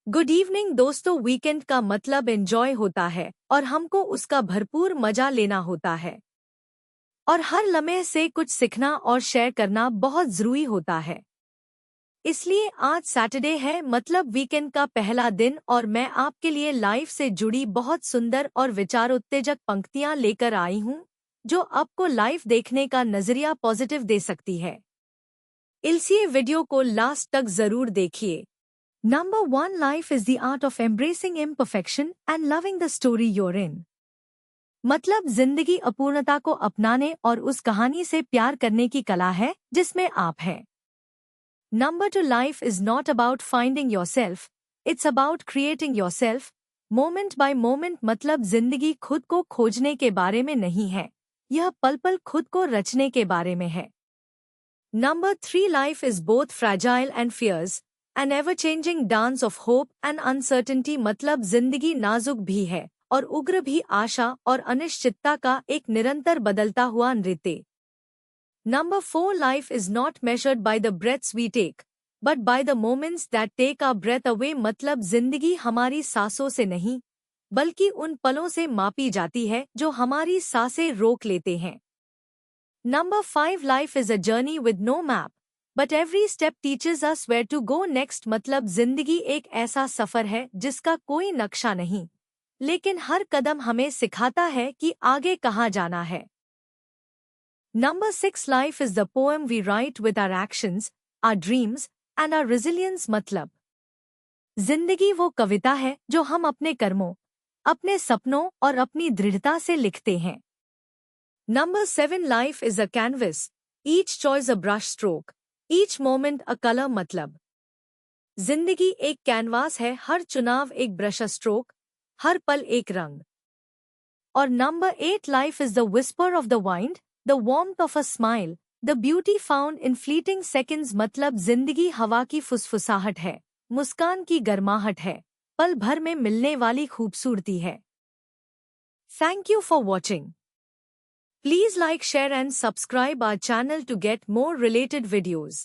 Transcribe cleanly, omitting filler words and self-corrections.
Good evening दोस्तों। Weekend का मतलब एंजॉय होता है और हमको उसका भरपूर मजा लेना होता है और हर लम्हे से कुछ सीखना और शेयर करना बहुत जरूरी होता है। इसलिए आज सैटरडे है, मतलब वीकेंड का पहला दिन, और मैं आपके लिए लाइफ से जुड़ी बहुत सुंदर और विचारोत्तेजक पंक्तियां लेकर आई हूं जो आपको लाइफ देखने का नजरिया पॉजिटिव दे सकती है। इसलिए वीडियो को लास्ट तक जरूर देखिए। Number 1, life is the art of embracing imperfection and loving the story you're in. मतलब जिंदगी अपूर्णता को अपनाने और उस कहानी से प्यार करने की कला है जिसमें आप हैं। Number 2, life is not about finding yourself, it's about creating yourself, moment by moment। मतलब जिंदगी खुद को खोजने के बारे में नहीं है, यह पल पल खुद को रचने के बारे में है। Number 3, life is both fragile and fierce, an ever-changing dance of hope and uncertainty। मतलब जिंदगी नाजुक भी है और उग्र भी, आशा और अनिश्चितता का एक निरंतर बदलता हुआ नृत्य। Number 4, life is not measured by the breaths we take, but by the moments that take our breath away। मतलब जिंदगी हमारी सांसों से नहीं बल्कि उन पलों से मापी जाती है जो हमारी सांसें रोक लेते हैं। Number 5, life is a journey with no map, but every step teaches us where to go next। मतलब जिंदगी एक ऐसा सफर है जिसका कोई नक्शा नहीं, लेकिन हर कदम हमें सिखाता है कि आगे कहाँ जाना है। Number 6, life is the poem we write with our actions, our dreams and our resilience। मतलब जिंदगी वो कविता है जो हम अपने कर्मों, अपने सपनों और अपनी दृढ़ता से लिखते हैं। Number 7, life is a canvas, each choice a brush stroke, each moment a color। मतलब जिंदगी एक कैनवास है, हर चुनाव एक ब्रश स्ट्रोक, हर पल एक रंग। और Number 8, life is the whisper of the wind, the warmth of a smile, the beauty found in fleeting seconds। मतलब जिंदगी हवा की फुसफुसाहट है, मुस्कान की गर्माहट है, पल भर में मिलने वाली खूबसूरती है। Thank you for watching. Please like, share and subscribe our channel to get more related videos.